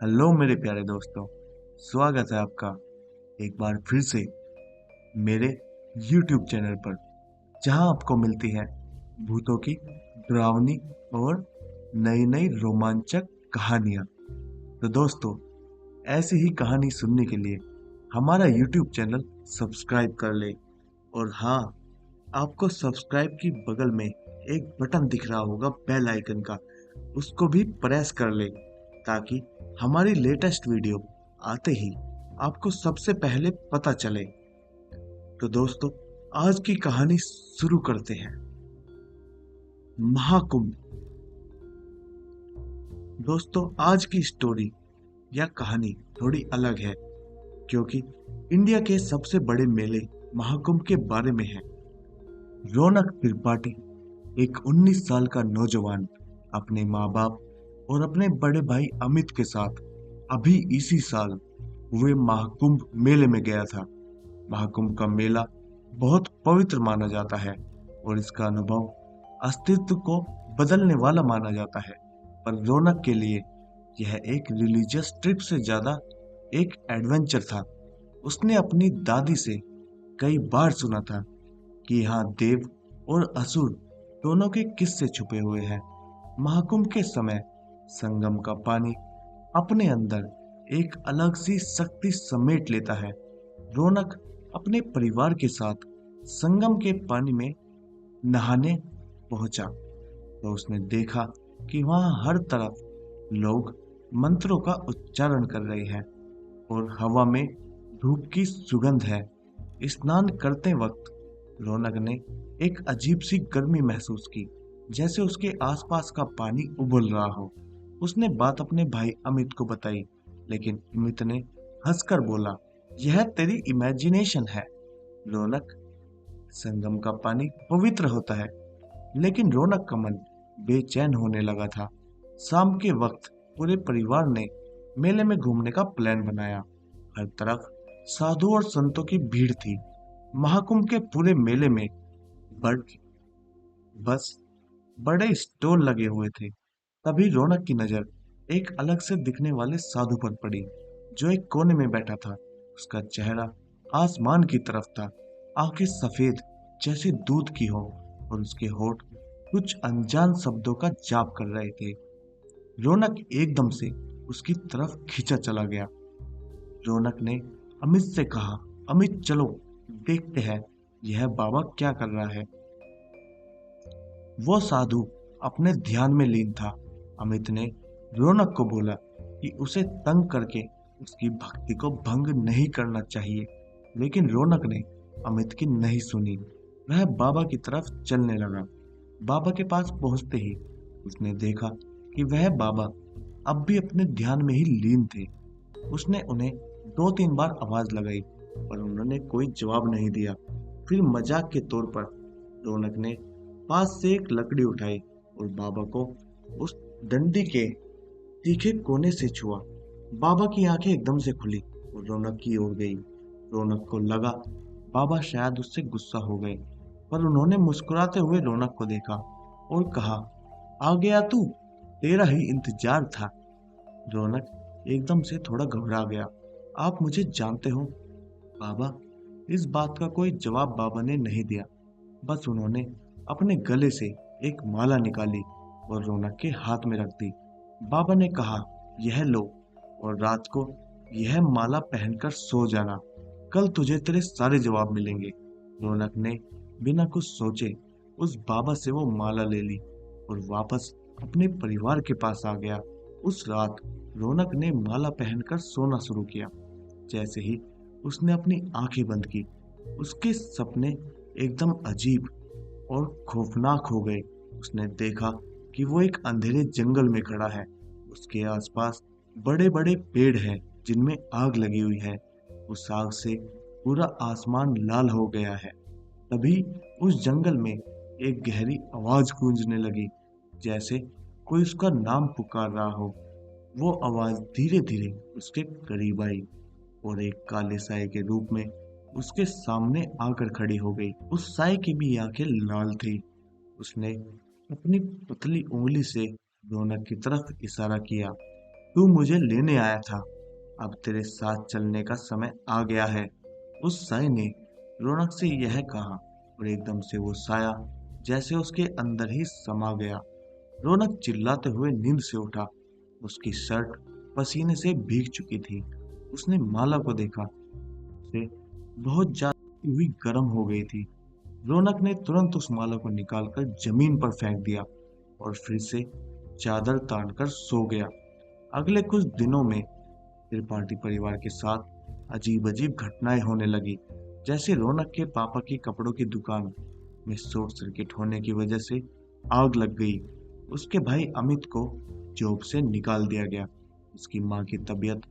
Hello मेरे प्यारे दोस्तों। स्वागत है आपका एक बार फिर से मेरे YouTube चैनल पर, जहां आपको मिलती है भूतों की डरावनी और नई नई रोमांचक कहानियां। तो दोस्तों, ऐसी ही कहानी सुनने के लिए हमारा YouTube चैनल सब्सक्राइब कर ले। और हाँ, आपको सब्सक्राइब की बगल में एक बटन दिख रहा होगा बेल आइकन का, उसको भी प्रेस कर ले ताकि हमारी लेटेस्ट वीडियो आते ही आपको सबसे पहले पता चले। तो दोस्तों, आज की कहानी शुरू करते हैं। महाकुंभ। दोस्तों, आज की स्टोरी या कहानी थोड़ी अलग है, क्योंकि इंडिया के सबसे बड़े मेले महाकुंभ के बारे में है। रौनक त्रिपाठी, एक 19 साल का नौजवान, अपने माँ बाप और अपने बड़े भाई अमित के साथ अभी इसी साल हुए महाकुंभ मेले में गया था। महाकुंभ का मेला बहुत पवित्र माना जाता है और इसका अनुभव अस्तित्व को बदलने वाला माना जाता है। पर रौनक के लिए यह एक रिलीजियस ट्रिप से ज्यादा एक एडवेंचर था। उसने अपनी दादी से कई बार सुना था कि यहाँ देव और असुर दोनों के किस्से छुपे हुए हैं। महाकुंभ के समय संगम का पानी अपने अंदर एक अलग सी शक्ति समेट लेता है। रौनक अपने परिवार के साथ संगम के पानी में नहाने पहुंचा तो उसने देखा कि वहां हर तरफ लोग मंत्रों का उच्चारण कर रहे हैं और हवा में धूप की सुगंध है। स्नान करते वक्त रौनक ने एक अजीब सी गर्मी महसूस की, जैसे उसके आसपास का पानी उबल रहा हो। उसने बात अपने भाई अमित को बताई, लेकिन अमित ने हंसकर बोला, यह तेरी इमेजिनेशन है। रौनक, संगम का पानी पवित्र होता है। लेकिन रौनक का मन बेचैन होने लगा था। शाम के वक्त पूरे परिवार ने मेले में घूमने का प्लान बनाया। हर तरफ साधु और संतों की भीड़ थी। महाकुंभ के पूरे मेले में बड़ बस बड़े स्टॉल लगे हुए थे। तभी रौनक की नजर एक अलग से दिखने वाले साधु पर पड़ी, जो एक कोने में बैठा था। उसका चेहरा आसमान की तरफ था, आंखें सफेद जैसे दूध की हो और उसके होठ कुछ अनजान शब्दों का जाप कर रहे थे। रौनक एकदम से उसकी तरफ खींचा चला गया। रौनक ने अमित से कहा, अमित चलो देखते हैं यह बाबा क्या कर रहा है। वो साधु अपने ध्यान में लीन था। अमित ने रौनक को बोला कि उसे तंग करके उसकी भक्ति को भंग नहीं करना चाहिए, लेकिन रौनक ने अमित की नहीं सुनी। वह बाबा की तरफ चलने लगा। बाबा के पास पहुंचते ही उसने देखा कि वह बाबा अब भी अपने ध्यान में ही लीन थे। उसने उन्हें 2-3 बार आवाज लगाई, पर उन्होंने कोई जवाब नहीं दिया। फिर मजाक के तौर पर रौनक ने पास से एक लकड़ी उठाई और बाबा को उस डंडी के तीखे कोने से छुआ। बाबा की आंखें एकदम से खुली और रौनक की ओर गई। रौनक को लगा बाबा शायद उससे गुस्सा हो गए, पर उन्होंने मुस्कुराते हुए रौनक को देखा और कहा, आ गया तू, तेरा ही इंतजार था। रौनक एकदम से थोड़ा घबरा गया। आप मुझे जानते हो बाबा? इस बात का कोई जवाब बाबा ने नहीं दिया। बस उन्होंने अपने गले से एक माला निकाली और रौनक के हाथ में रख दी। बाबा ने कहा, यह लो और रात को यह माला पहनकर सो जाना। कल तुझे तेरे सारे जवाब मिलेंगे। रौनक ने बिना कुछ सोचे उस बाबा से वो माला ले ली और वापस अपने परिवार के पास आ गया। उस रात रौनक ने माला पहनकर सोना शुरू किया। जैसे ही उसने अपनी आंखें बंद की, उसके सपने एकदम अजीब और खौफनाक हो गए। उसने देखा कि वो एक अंधेरे जंगल में खड़ा है। उसके आसपास बड़े बड़े पेड़ हैं जिनमें आग लगी हुई है। उस आग से पूरा आसमान लाल हो गया है। तभी उस जंगल में एक गहरी आवाज गूंजने लगी, जैसे कोई उसका नाम पुकार रहा हो। वो आवाज धीरे धीरे उसके करीब आई और एक काले साए के रूप में उसके सामने आकर खड़ी हो गई। उस साए की भी आंखें लाल थी। उसने अपनी पतली उंगली से रौनक की तरफ इशारा किया तू मुझे लेने आया था, अब तेरे साथ चलने का समय आ गया है। उस साय ने रौनक से यह कहा और एकदम से वो साया जैसे उसके अंदर ही समा गया। रौनक चिल्लाते हुए नींद से उठा। उसकी शर्ट पसीने से भीग चुकी थी। उसने माला को देखा, उसे बहुत ज्यादा हुई गर्म हो गई थी। रौनक ने तुरंत उस माला को निकालकर जमीन पर फेंक दिया और फिर से चादर तानकर सो गया। अगले कुछ दिनों में त्रिपाठी परिवार के साथ अजीब अजीब घटनाएं होने लगी। जैसे रौनक के पापा की कपड़ों की दुकान में शॉर्ट सर्किट होने की वजह से आग लग गई। उसके भाई अमित को जॉब से निकाल दिया गया। उसकी माँ की तबीयत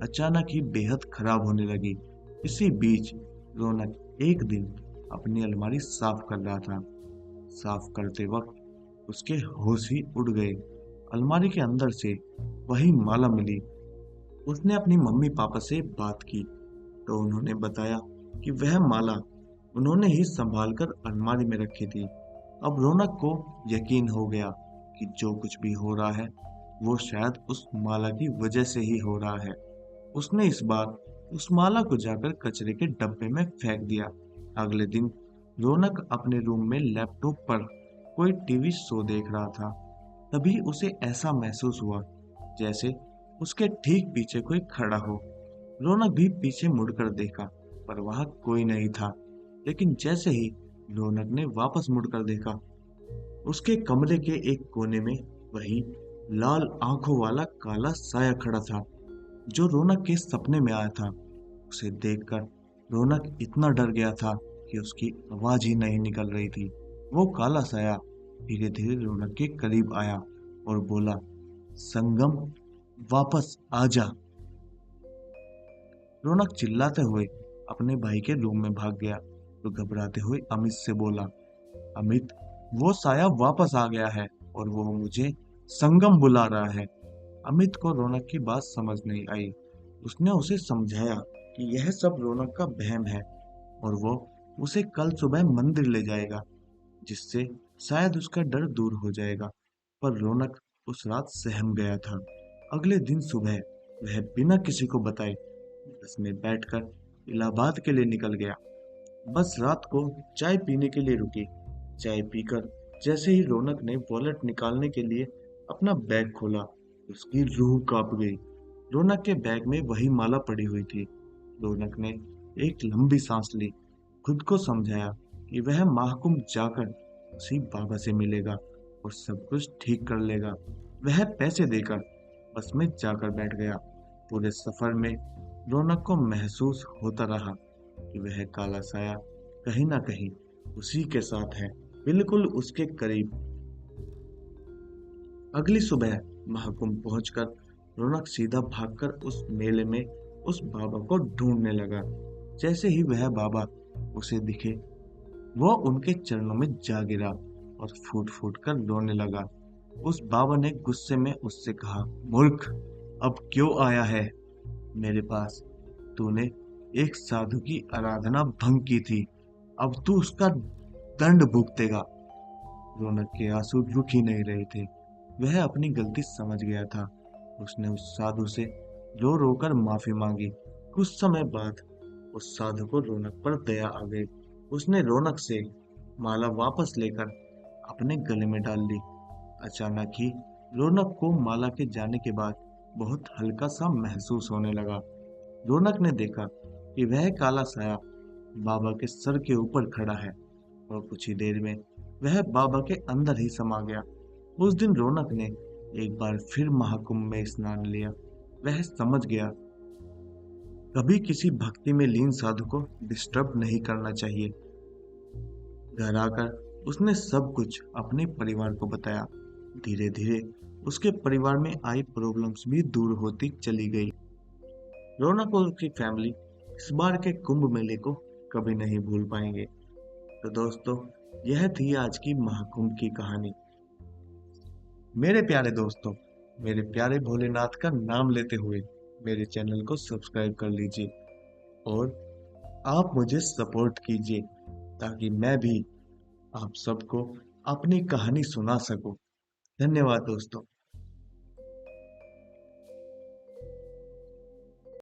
अचानक ही बेहद खराब होने लगी। इसी बीच रौनक एक दिन अपनी अलमारी साफ कर रहा था। साफ करते वक्त उसके होश ही उड़ गए। अलमारी के अंदर से वही माला मिली। उसने अपनी मम्मी पापा से बात की तो उन्होंने बताया कि वह माला उन्होंने ही संभाल कर अलमारी में रखी थी। अब रौनक को यकीन हो गया कि जो कुछ भी हो रहा है वो शायद उस माला की वजह से ही हो रहा है। उसने इस बार उस माला को जाकर कचरे के डब्बे में फेंक दिया। अगले दिन रौनक अपने रूम में लैपटॉप पर कोई टीवी शो देख रहा था। तभी उसे ऐसा महसूस हुआ जैसे उसके ठीक पीछे कोई खड़ा हो। रौनक भी पीछे मुड़कर देखा पर वहां कोई नहीं था। लेकिन जैसे ही रौनक ने वापस मुड़कर देखा, उसके कमरे के एक कोने में वही लाल आंखों वाला काला साया खड़ा था जो रौनक के सपने में आया था। उसे देखकर रौनक इतना डर गया था कि उसकी आवाज ही नहीं निकल रही थी। वो काला साया धीरे धीरे रौनक के करीब आया और बोला, संगम, वापस आ जा। रौनक चिल्लाते हुए अपने भाई के रूम में भाग गया तो घबराते हुए अमित से बोला, अमित, वो साया वापस आ गया है और वो मुझे संगम बुला रहा है। अमित को रौनक की बात समझ नहीं आई। उसने उसे समझाया कि यह सब रौनक का वहम है और वो उसे कल सुबह मंदिर ले जाएगा, जिससे शायद उसका डर दूर हो जाएगा। पर रौनक उस रात सहम गया था। अगले दिन सुबह वह बिना किसी को बताए बस में बैठकर इलाहाबाद के लिए निकल गया। बस रात को चाय पीने के लिए रुकी। चाय पीकर जैसे ही रौनक ने वॉलेट निकालने के लिए अपना बैग खोला, उसकी रूह कांप गई। रौनक के बैग में वही माला पड़ी हुई थी। रौनक ने एक लंबी सांस ली, खुद को समझाया कि वह महाकुंभ जाकर उसी बाबा से मिलेगा और सब कुछ ठीक कर लेगा। वह पैसे देकर बस में जाकर बैठ गया। पूरे सफर में रौनक को महसूस होता रहा कि वह काला साया कहीं ना कहीं उसी के साथ है, बिल्कुल उसके करीब। अगली सुबह महाकुंभ पहुंचकर रौनक सीधा भागकर उस मेले में उस बाबा को ढूंढने लगा। जैसे ही वह बाबा उसे दिखे, वो उनके चरणों में जा गिरा और फूट फूट कर रोने लगा। उस बाबा ने गुस्से में उससे कहा, मूर्ख, अब क्यों आया है मेरे पास? तूने एक साधु की आराधना भंग की थी, अब तू उसका दंड भुगतेगा। रौनक के आंसू रुक ही नहीं रहे थे। वह अपनी गलती समझ गया था। उसने उस साधु से रो रो कर माफी मांगी। कुछ समय बाद उस साधु को रौनक पर दया आ गई। उसने रौनक से माला वापस लेकर अपने गले में डाल ली। अचानक ही रौनक को माला के जाने के बाद बहुत हल्का सा महसूस होने लगा। रौनक ने देखा कि वह काला साया बाबा के सर के ऊपर खड़ा है और कुछ ही देर में वह बाबा के अंदर ही समा गया। उस दिन रौनक ने एक बार फिर महाकुंभ में स्नान लिया। वह समझ गया कभी किसी भक्ति में लीन साधु को डिस्टर्ब नहीं करना चाहिए। घर आकर उसने सब कुछ अपने परिवार को बताया। धीरे धीरे उसके परिवार में आई प्रॉब्लम्स भी दूर होती चली गई। रौनक और उसकी फैमिली इस बार के कुंभ मेले को कभी नहीं भूल पाएंगे। तो दोस्तों, यह थी आज की महाकुंभ की कहानी। मेरे प्यारे दोस्तों, मेरे प्यारे भोलेनाथ का नाम लेते हुए मेरे चैनल को सब्सक्राइब कर लीजिए और आप मुझे सपोर्ट कीजिए ताकि मैं भी आप सबको अपनी कहानी सुना सकूं। धन्यवाद दोस्तों।